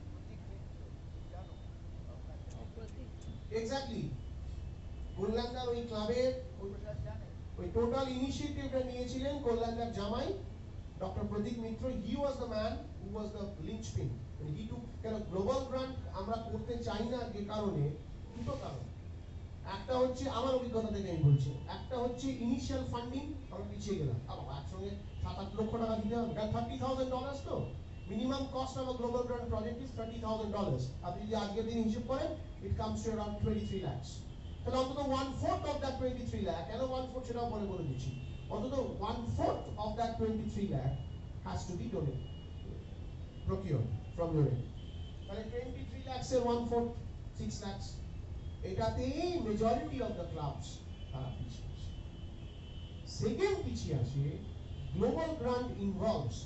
প্রতীক মিত্র, জানো এক্স্যাক্টলি কল্যাণদার ওই ক্লাবের ওটা জানে, ওই টোটাল ইনিশিয়েটিভটা নিয়েছিলেন কল্যাণদার জামাই Dr. Pradeep Mitra, he was the man who was the linchpin. And he took kind of global grant আমরা করতে চাই না যে কারণে দুটো কারণ। একটা হচ্ছে আমার অভিজ্ঞতা থেকে আমি বলছি, একটা হচ্ছে ইনিশিয়াল ফান্ডিং আমরা পিছিয়ে গেলাম। বাবা একসঙ্গে 7-8 লক্ষ টাকা দিতে হবে, কারণ $30,000 তো minimum cost of a global grant project is $30,000। আপনি যদি আজকের দিন হিসাব করেন it comes to around 23 lakhs। তাহলে অন্তত 1/4 অফ দ্যাট 23 lakh, কেন 1/4 সেটাও পরে বলে দিচ্ছি, অন্তত 1/4 of that 23 lakh has to be donated, procured from your end. তাহলে 23 lakhs এর 1/4 6 lakhs, এটাতেই মেজরিটি অফ দ্য ক্লাবস তারা পিছিয়ে আছে। সেকেন্ড পিছিয়ে আছে, global grant involves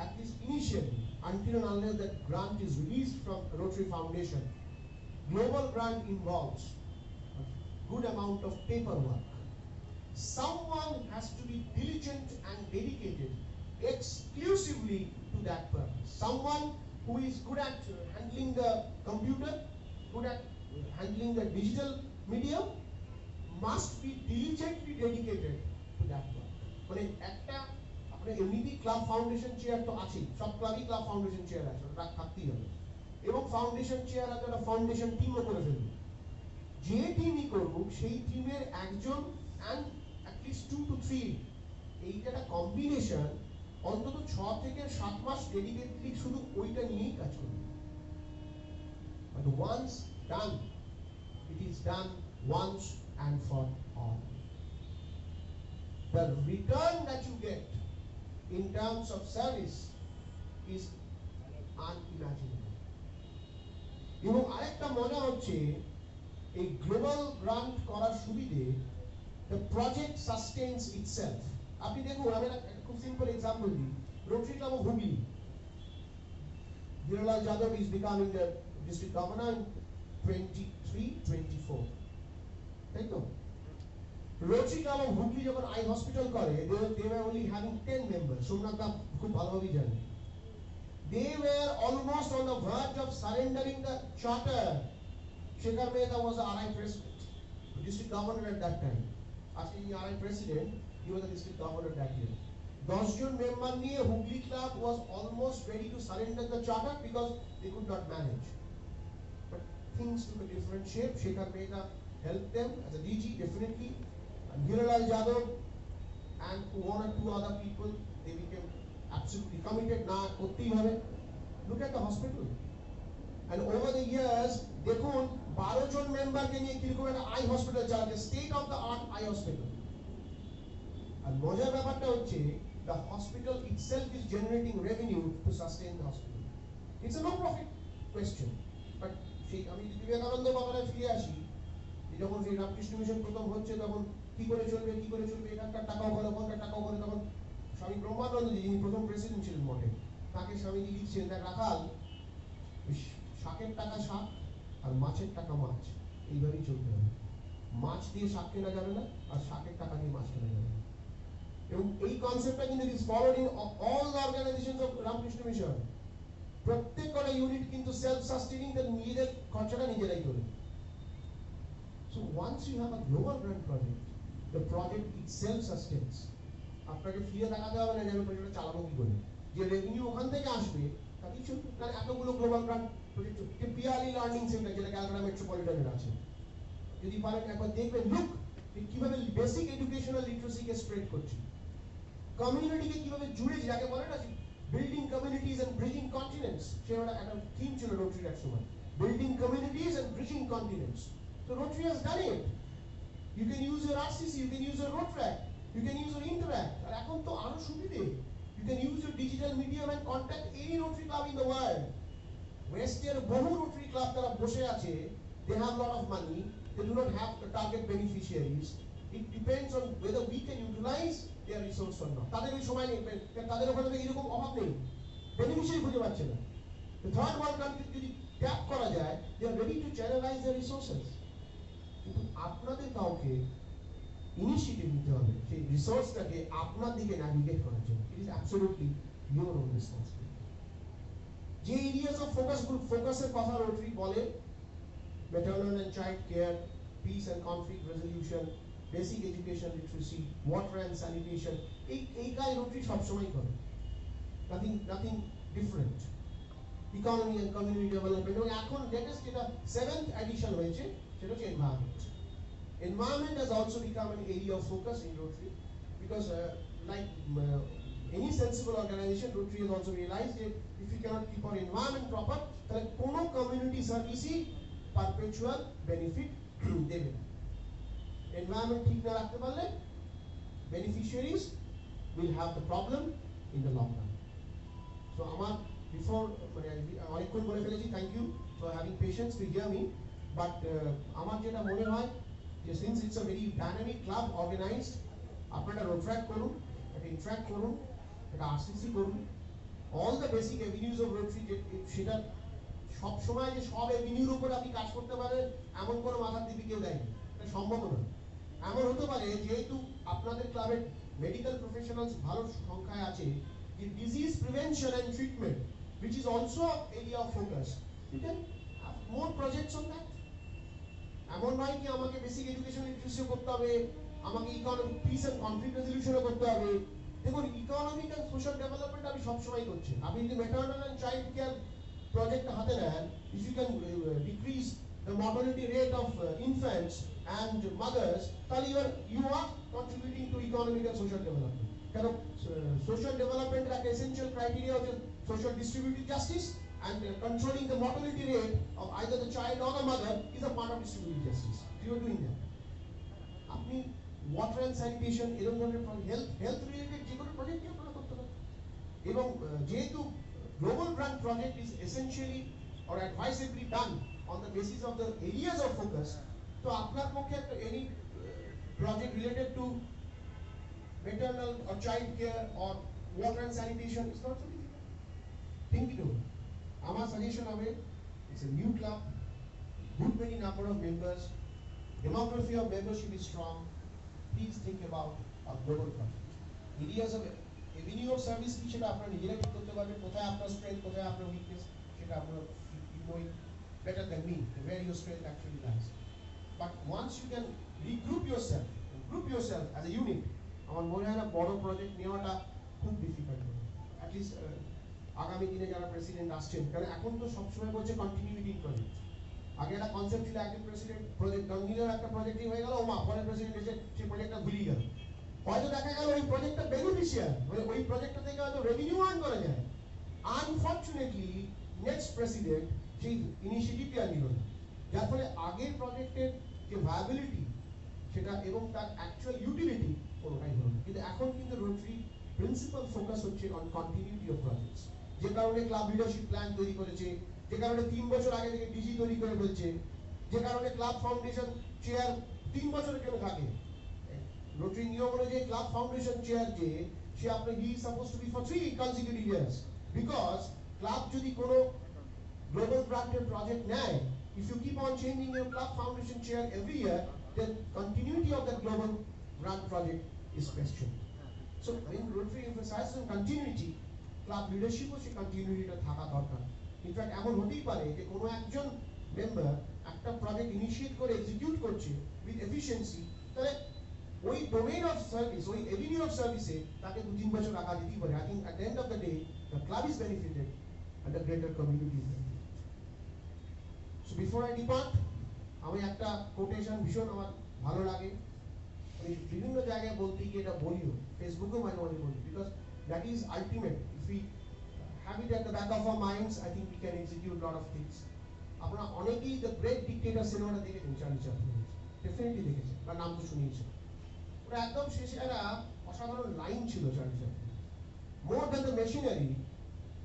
at least initially until and unless that grant is released from Rotary Foundation, global grant involves a good amount of paperwork. Someone has to be diligent and dedicated exclusively to that purpose. Someone who is good at handling the computer, good at handling the digital medium, must be diligently dedicated to that work. মানে একটা আপনার এমনিতে ক্লাব ফাউন্ডেশন চেয়ার তো আছে, সব ক্লাবই ক্লাব ফাউন্ডেশন চেয়ার আছে, ওটা থাকতেই হবে। এবং ফাউন্ডেশন চেয়ার আছে, একটা ফাউন্ডেশন টিমও করে ফেলবে। যে টিমই করুক সেই টিমের একজন and at least 2 to 3, এইটা একটা কম্বিনেশন, অন্তত 6 থেকে 7 মাস ডেডিকেটলি শুধু ওইটা নিয়েই কাজ করবে। But once done, it is done once and for all. The return that you get in terms of service is unimaginable. এবং আরেকটা মজা হচ্ছে এই গ্লোবাল গ্রান্ট করার সুবিধে, the project sustains itself. আপনি দেখুন, আমি একটা খুব সিম্পল এক্সাম্পল দিই, rotary club of Hooghly, Hiralal Yadav is becoming the district governor in 23-24, তাই তো? Rotary Club of Hugli যখন আই হসপিটাল করে, they were only having 10 members. Somnath da খুব ভালোভাবে জানেন। They were almost on the verge of surrendering the charter. Shekhar Mehta was the RI president, the district governor at that time. After he RI president, he was the district governor that year. 10 জন মেম্বার নিয়ে Hooghly club was almost ready to surrender the charter because they could not manage. But things took a different shape. Shekhar Mehta helped them as a DG, definitely. And Hiralal Yadav and 1 or 2 other people, they became absolutely committed. Na kortei hobe. Look at the hospital. And over the years, দেখুন 12 জন মেম্বারকে নিয়ে কিরকম একটা আই হসপিটাল চালাচ্ছে, state of the art eye hospital. আর মজার ব্যাপারটা হচ্ছে, the hospital itself is generating revenue to sustain the hospital. It's a no profit question. But সেই আমি বিবেকানন্দ কথায় ফিরে আসি, যখন সেই রামকৃষ্ণ মিশন প্রথম হচ্ছে তখন কি করে চলবে, এখানকার টাকাও বলে, ওখানকার টাকাও বলে, তখন স্বামী ব্রহ্মানন্দজি, যিনি প্রথম প্রেসিডেন্ট ছিলেন মঠে, তাকে স্বামীজি লিখছেন, দেখ রাখাল, শাকের টাকা শাক আর মাছের টাকা মাছ, এইভাবেই চলতে হবে। মাছ দিয়ে শাক কেনা যাবে না, আর শাকের টাকা দিয়ে মাছ কেনা যাবে না। এবং এই কনসেপ্টটা কিন্তু is followed in all the organisations of Ramakrishna Mission. প্রত্যেক কটা ইউনিট কিন্তু সেলফ সাস্টেনিং, তার নিজেদের খরচাটা নিজেরাই তোলে। So once you have a global grant project, the project itself sustains. আপনাকে ফিরে তাকাতে হবে না যে আমি প্রজেক্টটা চালাবো কি করে, যে রেভিনিউ ওখান থেকে আসবে তাতেই চলবে। কারণ এতগুলো global grant project, peerless learning centre যেটা ক্যালকাটা মেট্রোপলিটনের আছে, যদি পারেন একবার দেখবেন, লুক কিভাবে বেসিক এডুকেশনাল লিটারেসিকে স্প্রেড করছি, কমিউনিটিকে কিভাবে জুড়েছি, যাকে বলে না building communities and bridging continents, সেটা একটা থিম ছিল রোটারির এক সময়, building communities and bridging continents. So Rotary has done it. You can use your RCC, you can use your Rotary, you can use your Interact. আর এখন তো আরো সুবিধে, you can use your digital medium and contact any Rotary club in the world. Western বহু Rotary club তারা বসে আছে, they have lot of money, they do not have the target beneficiaries. It depends on whether we can utilize their resource or not. তাদের ওই সময় নেই, তাদের ওখানে এরকম অভাব নেই, বেনিফিশিয়ারি খুঁজে পাচ্ছে না। The third world country যদি ট্যাপ করা যায়, they are ready to channelize their resources. কিন্তু আপনাদের কাউকে ইনিশিয়েটিভ নিতে হবে সেই রিসোর্সটাকে আপনার দিকে ন্যাভিগেট করার জন্য। It is absolutely your own responsibility. যে এরিয়াস অফ ফোকাস গ্রুপ, ফোকাসের কথা রোটারি বলে, maternal and child care, peace and conflict resolution, basic education literacy, water and sanitation, এই কাজ রোটারি সবসময় করে। nothing different. Economy and community development. এবং এখন latest যেটা 7th edition হয়েছে সেটা হচ্ছে environment. Environment has also become an area of focus in Rotary because like any sensible organization, Rotary has also realized that if you cannot keep our environment proper, then কোনো community service perpetual benefit দেবে না। Environment ঠিক না রাখতে পারলে beneficiaries will have the problem in the long run. So আমার before অনেকক্ষণ বলে ফেলেছি, thank you for having patience to hear me, but আমার যেটা মনে হয় যে since it's a very dynamic club organized, আপনারা রোট্রাক্ট করুন, একটা ইন্টারাক্ট করুন, একটা আরসিসি করুন, all the basic avenues of Rotary, সেটা সব সময় যে সব এভিনিউর উপর আপনি কাজ করতে পারেন এমন কোনো মাথার দিকে কেউ দেয়নি, এটা সম্ভব না। এমন হতে পারে যেহেতু আপনাদের ক্লাবের মেডিকেল প্রফেশনালস ভালো সংখ্যায় আছে, যে disease prevention and treatment which is also an area of focus, you can have more projects on that. এমন নয় কি আমাকে বেসিক এডুকেশন লিটারেসি করতে হবে, আমাকে economic peace and conflict resolution করতে হবে। দেখুন, ইকোনমিক এন্ড সোশ্যাল ডেভেলপমেন্ট আমি সবসময় করছি। আপনি যদি maternal and child care project হাতে নেন, if you can decrease the mortality rate of infants and mothers, তাহলে you are contributing to economic and social development. কারণ social development এর একটা essential criteria হচ্ছে social distributive justice, and controlling the mortality rate of either the child or the mother is a part of distributive justice. You are doing that. আপনি water and sanitation এরকম ধরনের health related যে কোনো প্রজেক্ট আপনারা করতে পারেন। এবং যেহেতু global grant project is essentially or advisably done on the basis of the areas of focus, তো আপনার পক্ষে একটা any project related to maternal or child care or water and sanitation is not so difficult. Think it over. Our suggestion of it, it's a new club, good many number of members, demography of membership is strong. Please think about a global project. Areas of avenue of service কি সেটা আপনারা নিজেরা ঠিক করতে পারবেন, কোথায় আপনার স্ট্রেংথ, কোথায় আপনার উইকনেস, সেটা আপনারা you know it better than me, where your strength actually lies. But once you can regroup yourself, group yourself as a unit, আমার মনে হয় না বড় প্রজেক্ট নেওয়াটা খুব ডিফিকাল্ট হবে। At least আগামী দিনে যারা প্রেসিডেন্ট আসছেন, কারণ এখন তো সবসময় বলছে কন্টিনিউইটি প্রজেক্ট। আগে একটা কনসেপ্ট ছিল একজন প্রেসিডেন্ট প্রজেক্ট গাঙ্গুলির একটা প্রজেক্টই হয়ে গেল, ওমা পরের প্রেসিডেন্ট এসে সেই প্রজেক্টটা ভুলিয়ে গেল। হয়তো দেখা গেল ওই প্রজেক্টটা বেনিফিশিয়ার, মানে ওই প্রজেক্টটা থেকে হয়তো রেভিনিউ আর্ন করা যায়। আনফরচুনেটলি নেক্সট প্রেসিডেন্ট সেই ইনিশিয়েটিভটা নিল না, যার ফলে আগের প্রজেক্টের যে ভায়াবিলিটি সেটা এবং তার অ্যাকচুয়াল ইউটিলিটি কোনোটাই হলো না। কিন্তু এখন কিন্তু রোটারি প্রিন্সিপাল ফোকাস হচ্ছে অন কন্টিনিউটি অফ প্রজেক্টস, যে কারণে ক্লাব লিডারশিপ প্ল্যান তৈরি করেছে, যে কারণে 3 বছর আগে থেকে ডিজি তৈরি করে ফেলছে, যে কারণে ক্লাব ফাউন্ডেশন চেয়ার 3 বছরের কেন থাকে। রোটারি নিয়ম অনুযায়ী ক্লাব ফাউন্ডেশন চেয়ার যে সে আপনার he suppose to be for 3 consecutive years, because club যদি কোনো গ্লোবাল গ্রান্টের প্রজেক্ট নেয়, if you keep on changing your club foundation chair every year, then continuity of that global grant project is questioned. So when Rotary emphasizes on continuity, club leadership ও সেই continuityটা থাকা দরকার। ইনফ্যাক্ট এমন হতেই পারে যে কোনো একজন মেম্বার একটা প্রজেক্ট ইনিশিয়েট করে এক্সিকিউট করছে উইথ এফিশিয়েন্সি, তাহলে ওই ডোমেইন অফ সার্ভিস, ওই এভিনিউ অফ সার্ভিসে তাকে 2-3 বছর রাখা যেতেই পারে। I think at the end of the day the club is benefited and the greater community is benefited. So before I depart, আমি একটা কোটেশন ভীষণ আমার ভালো লাগে, আমি বিভিন্ন জায়গায় বলতে গিয়ে এটা বলিও, ফেসবুকেও মাঝে মাঝে বলি, because that is ultimate. If we have it at the back of our minds, I think we can execute lot of things. আপনারা অনেকেই দ্য গ্রেট ডিক্টেটর সিনেমাটা দেখেছেন, চার্লি চ্যাপলিন, ডেফিনেটলি দেখেছেন বা নাম তো শুনিয়েছেন। ওটা একদম শেষে একটা অসাধারণ লাইন ছিল Charlie Chaplin, more than the machinery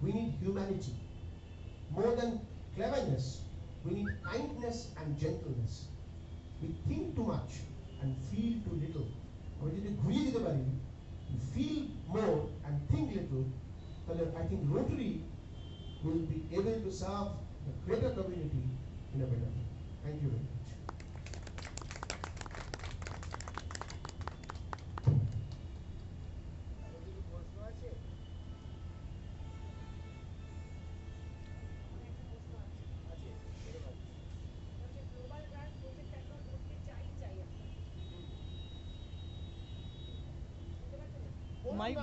we need humanity, more than cleverness we need kindness and gentleness. We think too much and feel too little. আমরা যদি ঘুরিয়ে দিতে পারি, feel more and think little, তাহলে I think Rotary will be able to serve the greater community in a better way. Thank you very much.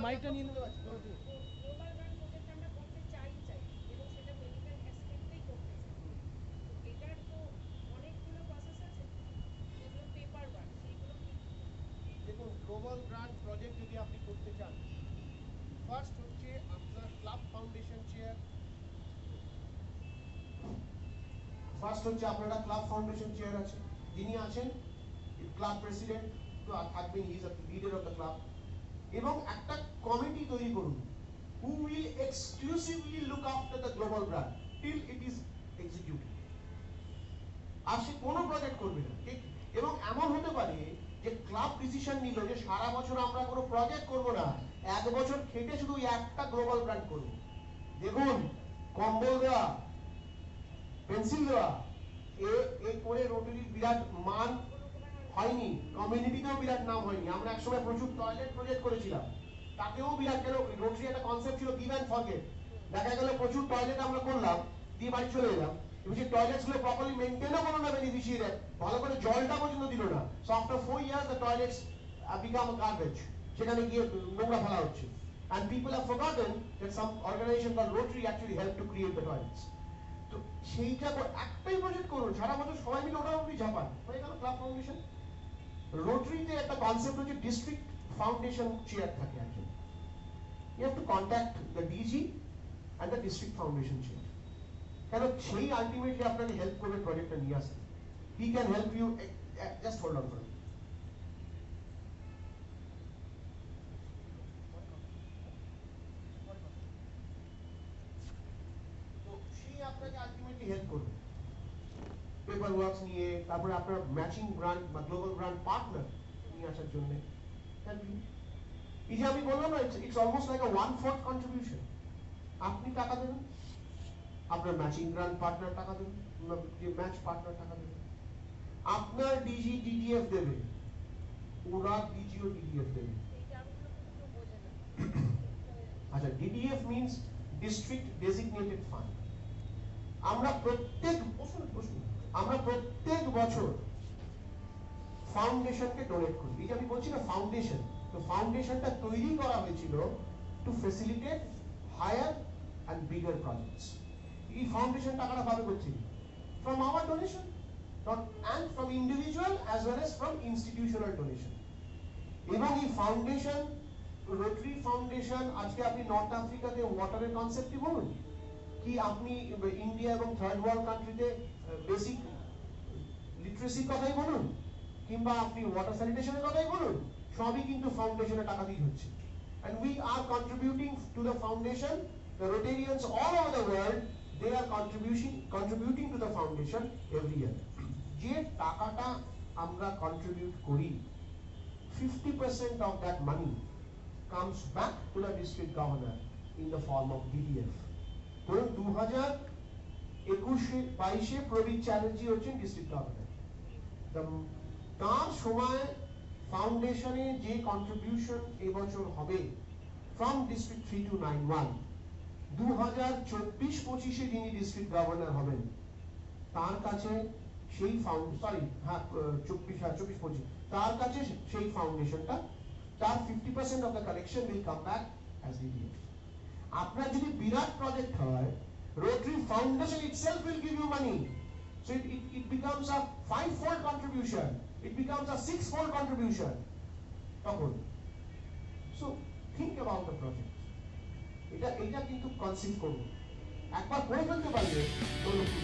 মাইকটা নিয়ে নেবে। গ্লোবাল গ্রান্ট প্রজেক্ট যদি আপনি করতে চান, ফার্স্ট হচ্ছে আপনার ক্লাব ফাউন্ডেশন চেয়ার। ফার্স্ট হচ্ছে আপনার একটা ক্লাব ফাউন্ডেশন চেয়ার আছে, যিনি আছেন ক্লাব প্রেসিডেন্ট, তো থাকবেন, he is the leader of the club. এবং একটা কমিটি তৈরি করুন who will exclusively look after the global brand till it is executed। আর সে কোনো প্রজেক্ট করবে না, ঠিক? এবং এমন হতে পারে যে ক্লাব ডিসিশন নিল যে সারা বছর আমরা কোনো প্রজেক্ট করব না, এক বছর খেটে শুধু একটা গ্লোবাল ব্র্যান্ড করব। দেখুন, কম্বল দেওয়া, পেন্সিল দেওয়া, এ করে রোটারির বিরাট মান হয়নি, কমিউনিটিতেও বিরাট নাম হয়নি। আমরা একসময় প্রচুর টয়লেট প্রজেক্ট করেছিলাম, তাতেও বিরাট, কেন রোটারি একটা কনসেপ্ট ছিল গিভ অ্যান্ড ফরগেট। দেখা গেল প্রচুর টয়লেট আমরা করলাম, দিয়ে বাড়ি চলে এলাম, এবং সেই টয়লেটস গুলো প্রপারলি মেইনটেইনও করলো না বেনিফিশিয়ারি, ভালো করে জলটা পর্যন্ত দিল না। So after 4 years the toilets become a garbage, সেখানে গিয়ে নোংরা ফেলা হচ্ছে। And people have forgotten that some organization called Rotary actually helped to create the toilets. তো সেইটা একটাই প্রজেক্ট করুন, সারা বছর সবাই মিলে ওটার উপরই ঝাঁপান, হয়ে গেল ক্লাব ফাউন্ডেশন। রোটারিতে একটা কনসেপ্ট হচ্ছে ডিস্ট্রিক্ট ফাউন্ডেশন চেয়ার থাকে একজন। You have to contact the DG and the district foundation chair, কেন সেই আলটিমেটলি আপনাকে হেল্প করবে প্রজেক্টটা নিয়ে আসতে। He can help you, just hold on for a minute. তো সেই আপনাকে আলটিমেটলি হেল্প করবে পেপার ওয়ার্কস নিয়ে, তারপরে আপনার ম্যাচিং ব্র্যান্ড বা গ্লোবাল ব্র্যান্ড পার্টনার নিয়ে আসার জন্য। এই যে আমি বললাম না, it's almost like a 1/4 contribution. আপনি টাকা দেবেন, আপনার ম্যাচিং ব্র্যান্ড পার্টনার টাকা দেবেন, যে ম্যাচ পার্টনার টাকা দেবেন, আপনার ডিজি ডিডিএফ দেবে, ওরা ডিজি ও ডিডিএফ দেবে। আচ্ছা, DDF means district designated fund. আমরা প্রত্যেক বছর ফাউন্ডেশনকে ডোনেট করি। এই যে আমি বলছি না ফাউন্ডেশন, তো ফাউন্ডেশনটা তৈরি করা হয়েছিল to facilitate higher and bigger projects. এই ফাউন্ডেশন টাকাটা পাবে করছি from our donation and from individual as well as from institutional donation। এবং এই ফাউন্ডেশন, রোটারি ফাউন্ডেশন, আজকে আপনি নর্থ আফ্রিকাতে ওয়াটারের কনসেপ্টই বলুন, কি আপনি ইন্ডিয়া এবং থার্ড ওয়ার্ল্ড কান্ট্রিতে বেসিক লিটারেসির কথাই বলুন, কিংবা আপনি ওয়াটার স্যানিটেশনের কথাই বলুন, সবই কিন্তু ফাউন্ডেশনের টাকা দিয়ে হচ্ছে। And we are contributing to the foundation, the Rotarians all over the world, they are contributing to the foundation every year। যে টাকাটা আমরা কন্ট্রিবিউট করি, 50% of that money comes back to the district governor in the form of DDF। ধরুন 2021-22 প্রবীর চ্যাটার্জি হচ্ছেন ডিস্ট্রিক্ট গভর্নর, তার সময় ফাউন্ডেশনে যে কন্ট্রিবিউশন এবছর হবে ফ্রম ডিস্ট্রিক্ট 3291, 2024-25 যিনি ডিস্ট্রিক্ট গভর্নর হবেন তার কাছে সেই তার কাছে সেই ফাউন্ডেশনটা, তার 50% of the collection will come back as DDF. আপনার যদি বিরাট প্রজেক্ট হয়, Rotary Foundation itself will give you money, so it becomes a 5-fold contribution, it becomes a 6-fold contribution তখন। So think about the project, এটা কিন্তু কনসিভ করুন, একবার করে ফেলতে পারলে তো লক্ষ্মী।